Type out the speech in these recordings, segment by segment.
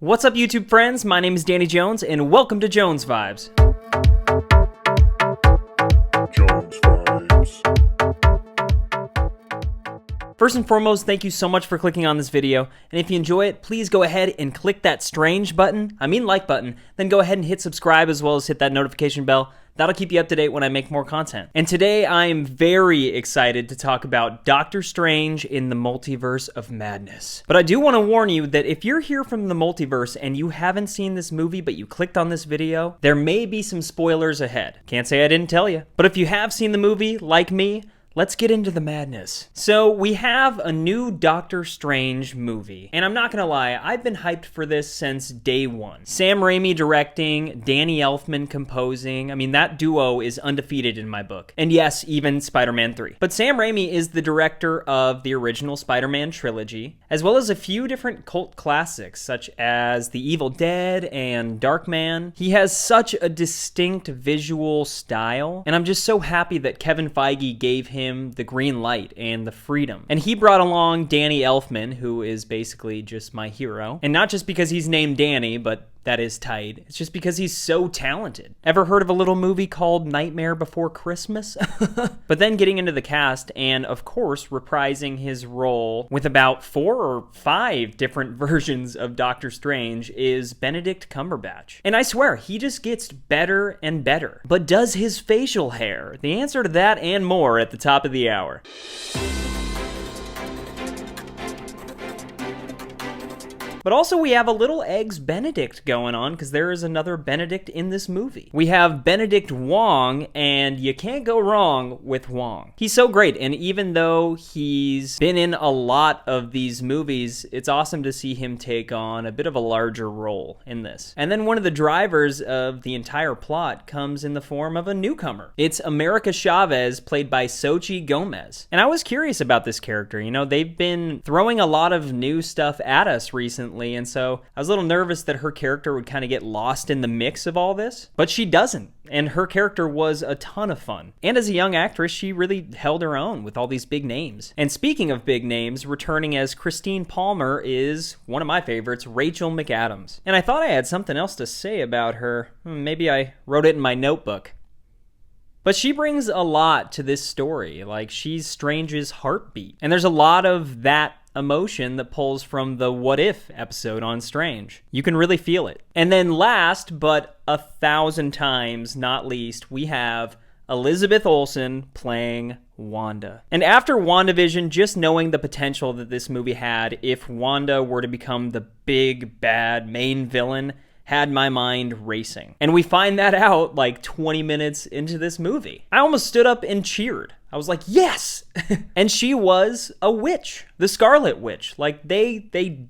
What's up, YouTube friends? My name is Danny Jones, and welcome to Jones Vibes. Jones Vibes. First and foremost, thank you so much for clicking on this video, and if you enjoy it, please go ahead and click that strange button, like button, then go ahead and hit subscribe as well as hit that notification bell. That'll keep you up to date when I make more content. And today I am very excited to talk about Doctor Strange in the Multiverse of Madness. But I do want to warn you that if you're here from the multiverse and you haven't seen this movie but you clicked on this video, there may be some spoilers ahead. Can't say I didn't tell you. But if you have seen the movie, like me, let's get into the madness. So we have a new Doctor Strange movie, and I'm not gonna lie, I've been hyped for this since day one. Sam Raimi directing, Danny Elfman composing. I mean, that duo is undefeated in my book. And yes, even Spider-Man 3. But Sam Raimi is the director of the original Spider-Man trilogy, as well as a few different cult classics, such as The Evil Dead and Darkman. He has such a distinct visual style, and I'm just so happy that Kevin Feige gave him the green light and the freedom. And he brought along Danny Elfman, who is basically just my hero. And not just because he's named Danny, but that is tight. It's just because he's so talented. Ever heard of a little movie called Nightmare Before Christmas? But then getting into the cast and, of course, reprising his role with about 4 or 5 different versions of Doctor Strange is Benedict Cumberbatch. And I swear, he just gets better and better. But does his facial hair? The answer to that and more at the top of the hour. But also we have a little Eggs Benedict going on because there is another Benedict in this movie. We have Benedict Wong, and you can't go wrong with Wong. He's so great, and even though he's been in a lot of these movies, it's awesome to see him take on a bit of a larger role in this. And then one of the drivers of the entire plot comes in the form of a newcomer. It's America Chavez, played by Xochitl Gomez. And I was curious about this character. You know, they've been throwing a lot of new stuff at us recently, and so I was a little nervous that her character would kind of get lost in the mix of all this, but she doesn't, and her character was a ton of fun. And as a young actress, she really held her own with all these big names. And speaking of big names, returning as Christine Palmer is one of my favorites, Rachel McAdams. And I thought I had something else to say about her. Maybe I wrote it in my notebook. But she brings a lot to this story. Like, she's Strange's heartbeat. And there's a lot of that emotion that pulls from the What If episode on Strange. You can really feel it. And then last, but 1,000 times not least, we have Elizabeth Olsen playing Wanda. And after WandaVision, just knowing the potential that this movie had if Wanda were to become the big, bad main villain had my mind racing. And we find that out like 20 minutes into this movie. I almost stood up and cheered. I was like, yes! And she was a witch. The Scarlet Witch. Like, they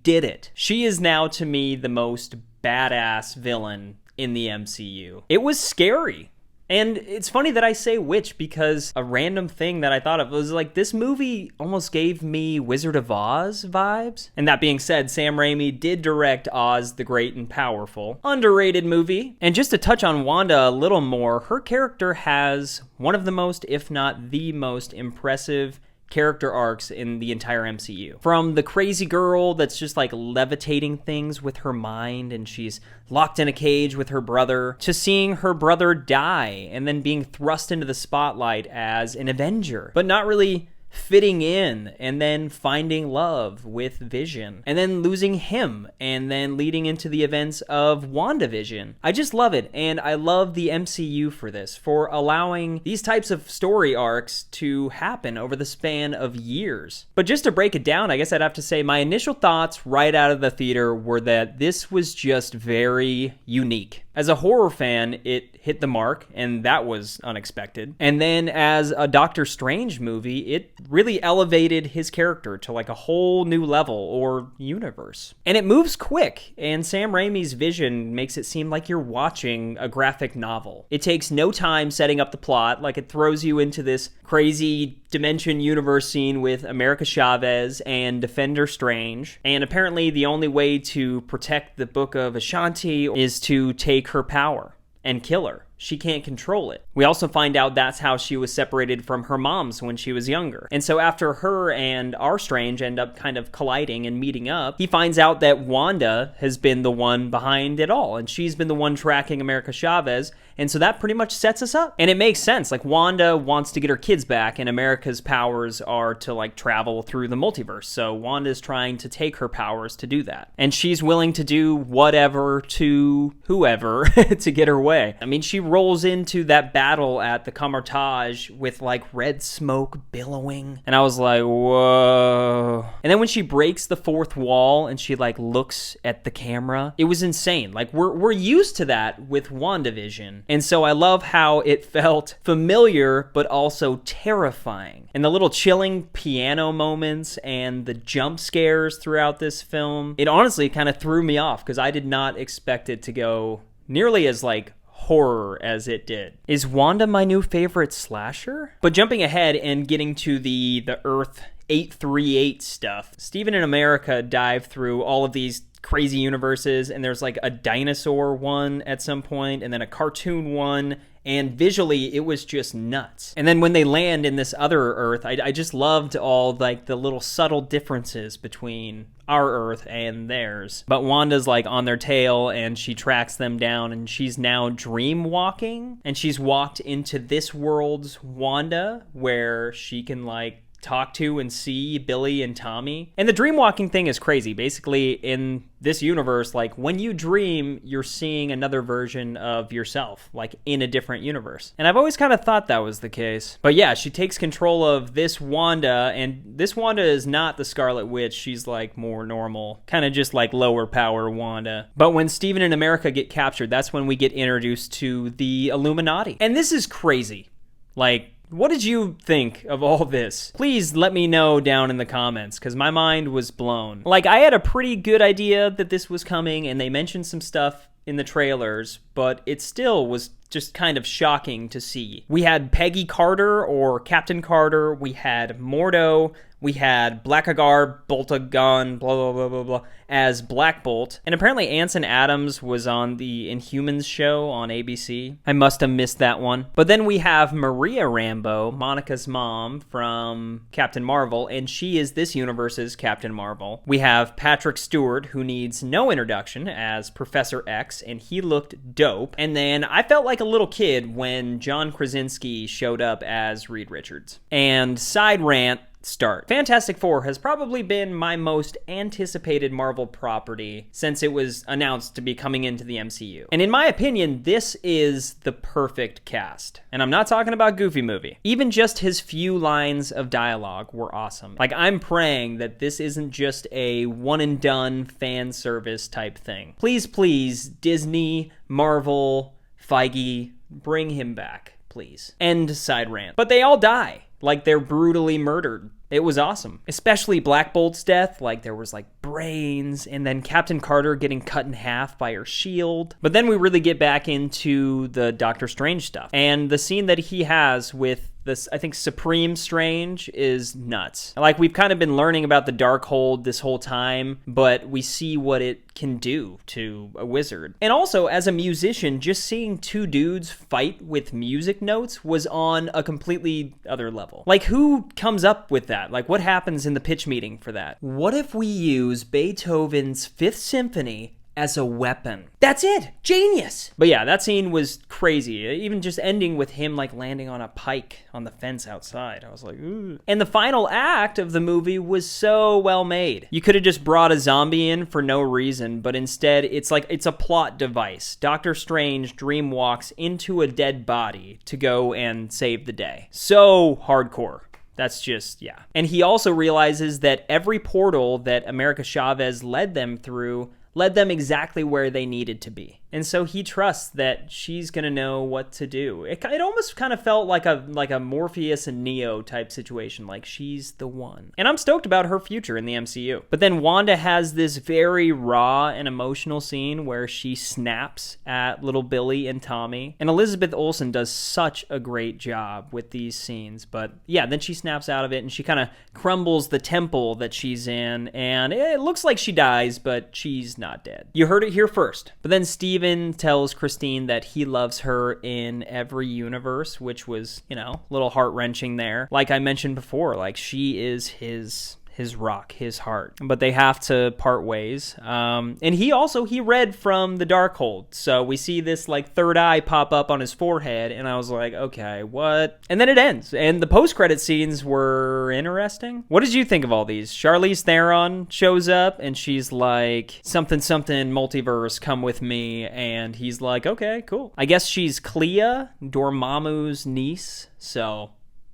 did it. She is now, to me, the most badass villain in the MCU. It was scary. And it's funny that I say witch because a random thing that I thought of was like, this movie almost gave me Wizard of Oz vibes. And that being said, Sam Raimi did direct Oz the Great and Powerful. Underrated movie. And just to touch on Wanda a little more, her character has one of the most, if not the most, impressive character arcs in the entire MCU. From the crazy girl that's just like levitating things with her mind and she's locked in a cage with her brother, to seeing her brother die and then being thrust into the spotlight as an Avenger, but not really fitting in, and then finding love with Vision, and then losing him, and then leading into the events of WandaVision. I just love it, and I love the MCU for this, for allowing these types of story arcs to happen over the span of years. But just to break it down, I guess I'd have to say my initial thoughts right out of the theater were that this was just very unique. As a horror fan, it hit the mark, and that was unexpected. And then as a Doctor Strange movie, it really elevated his character to like a whole new level or universe. And it moves quick, and Sam Raimi's vision makes it seem like you're watching a graphic novel. It takes no time setting up the plot, like it throws you into this crazy dimension universe scene with America Chavez and Defender Strange. And apparently the only way to protect the Book of Ashanti is to take her power and kill her. she can't control it. We also find out that's how she was separated from her mom's when she was younger. And so after her and our Strange end up kind of colliding and meeting up, he finds out that Wanda has been the one behind it all, and she's been the one tracking America Chavez. And so that pretty much sets us up. And it makes sense. Like, Wanda wants to get her kids back, and America's powers are to, like, travel through the multiverse. So Wanda's trying to take her powers to do that. And she's willing to do whatever to whoever to get her way. I mean, she rolls into that battle at the Cumberbatch with, like, red smoke billowing. And I was like, whoa. And then when she breaks the fourth wall and she, like, looks at the camera, it was insane. Like, we're used to that with WandaVision. And so I love how it felt familiar, but also terrifying. And the little chilling piano moments and the jump scares throughout this film, it honestly kind of threw me off because I did not expect it to go nearly as, like, horror as it did. Is Wanda my new favorite slasher? But jumping ahead and getting to the Earth 838 stuff, Steven and America dive through all of these crazy universes, and there's like a dinosaur one at some point, and then a cartoon one, and visually it was just nuts. And then when they land in this other Earth, I just loved all like the little subtle differences between our Earth and theirs. But Wanda's like on their tail, and she tracks them down, and she's now dream walking, and she's walked into this world's Wanda where she can like talk to and see Billy and Tommy. And the dream walking thing is crazy. Basically, in this universe, like, when you dream, you're seeing another version of yourself, like in a different universe. And I've always kind of thought that was the case. But yeah, she takes control of this Wanda, and this Wanda is not the Scarlet Witch. She's like more normal, kind of just like lower power Wanda. But when Steven and America get captured, that's when we get introduced to the Illuminati. And this is crazy. Like, what did you think of all this? Please let me know down in the comments, because my mind was blown. Like, I had a pretty good idea that this was coming, and they mentioned some stuff in the trailers, but it still was just kind of shocking to see. We had Peggy Carter, or Captain Carter, we had Mordo, we had Blackagar, Boltagon, blah, blah, blah, blah, blah, as Black Bolt. And apparently Anson Adams was on the Inhumans show on ABC. I must have missed that one. But then we have Maria Rambeau, Monica's mom from Captain Marvel, and she is this universe's Captain Marvel. We have Patrick Stewart, who needs no introduction, as Professor X, and he looked dope. And then I felt like a little kid when John Krasinski showed up as Reed Richards. And side rant, start. Fantastic Four has probably been my most anticipated Marvel property since it was announced to be coming into the MCU. And in my opinion, this is the perfect cast. And I'm not talking about Goofy Movie. Even just his few lines of dialogue were awesome. Like, I'm praying that this isn't just a one and done fan service type thing. Please, please, Disney, Marvel, Feige, bring him back, please. End side rant. But they all die. Like, they're brutally murdered. It was awesome. Especially Black Bolt's death. Like, there was, like, brains, and then Captain Carter getting cut in half by her shield. But then we really get back into the Doctor Strange stuff. And the scene that he has with this, I think, Supreme Strange is nuts. Like, we've kind of been learning about the Darkhold this whole time, but we see what it can do to a wizard. And also, as a musician, just seeing two dudes fight with music notes was on a completely other level. Like, who comes up with that? Like, what happens in the pitch meeting for that? What if we use Beethoven's Fifth Symphony as a weapon? That's it! Genius! But yeah, that scene was crazy. Even just ending with him, like, landing on a pike on the fence outside. I was like, ooh. And the final act of the movie was so well made. You could have just brought a zombie in for no reason, but instead, it's like, it's a plot device. Doctor Strange dream walks into a dead body to go and save the day. So hardcore. That's just, yeah. And he also realizes that every portal that America Chavez led them through led them exactly where they needed to be. And so he trusts that she's going to know what to do. It almost kind of felt like a Morpheus and Neo type situation, like she's the one. And I'm stoked about her future in the MCU. But then Wanda has this very raw and emotional scene where she snaps at little Billy and Tommy. And Elizabeth Olsen does such a great job with these scenes. But yeah, then she snaps out of it and she kind of crumbles the temple that she's in. And it looks like she dies, but she's not dead. You heard it here first. But then Steve even tells Christine that he loves her in every universe, which was, a little heart-wrenching there. Like I mentioned before, like she is his rock, his heart. But they have to part ways. And he read from the Darkhold. So we see this like third eye pop up on his forehead. And I was like, okay, what? And then it ends. And the post-credit scenes were interesting. What did you think of all these? Charlize Theron shows up and she's like, something, multiverse, come with me. And he's like, okay, cool. I guess she's Clea, Dormammu's niece.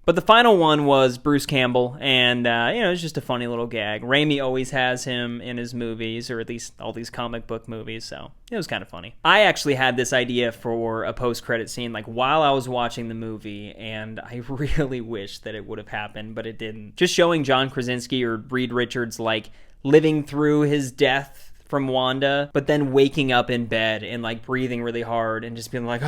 But the final one was Bruce Campbell, and, it's just a funny little gag. Raimi always has him in his movies, or at least all these comic book movies, so it was kind of funny. I actually had this idea for a post-credit scene, like, while I was watching the movie, and I really wish that it would have happened, but it didn't. Just showing John Krasinski or Reed Richards, like, living through his death from Wanda, but then waking up in bed and like breathing really hard and just being like,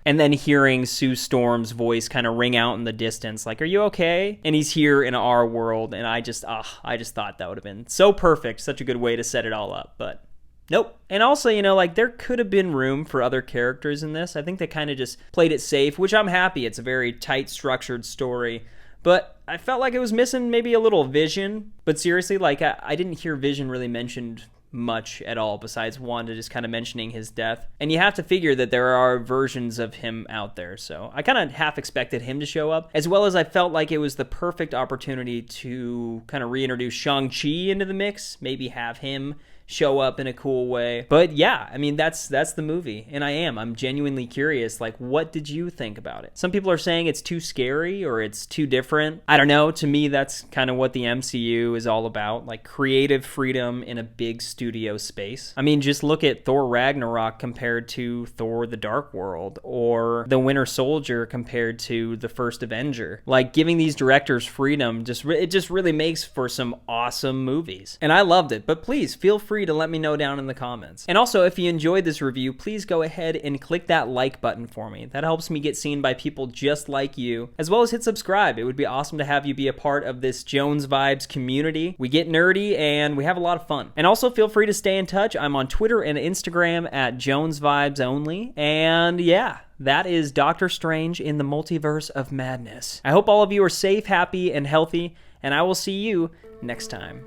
and then hearing Sue Storm's voice kind of ring out in the distance, like, are you okay? And he's here in our world, and I just thought that would have been so perfect, such a good way to set it all up, but nope. And also, like, there could have been room for other characters in this. I think they kind of just played it safe, which I'm happy. It's a very tight, structured story. But I felt like it was missing maybe a little Vision. But seriously, like, I didn't hear Vision really mentioned much at all besides Wanda just kind of mentioning his death. And you have to figure that there are versions of him out there. So I kind of half expected him to show up, as well as I felt like it was the perfect opportunity to kind of reintroduce Shang-Chi into the mix, maybe have him show up in a cool way. But yeah, I mean, that's the movie, and I'm genuinely curious, like, what did you think about it? Some people are saying it's too scary or it's too different. I don't know. To me, that's kind of what the MCU is all about, like creative freedom in a big studio space. I mean, just look at Thor Ragnarok compared to Thor the Dark World, or The Winter Soldier compared to the first Avenger. Like, giving these directors freedom, it just really makes for some awesome movies. And I loved it, but please feel free to let me know down in the comments. And also, if you enjoyed this review, please go ahead and click that like button for me. That helps me get seen by people just like you, as well as hit subscribe. It would be awesome to have you be a part of this Jones Vibes community. We get nerdy and we have a lot of fun. And also feel free to stay in touch. I'm on Twitter and Instagram at Jones Vibes Only. And yeah, that is Doctor Strange in the Multiverse of Madness. I hope all of you are safe, happy, and healthy, and I will see you next time.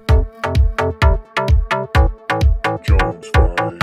Jones Vibes.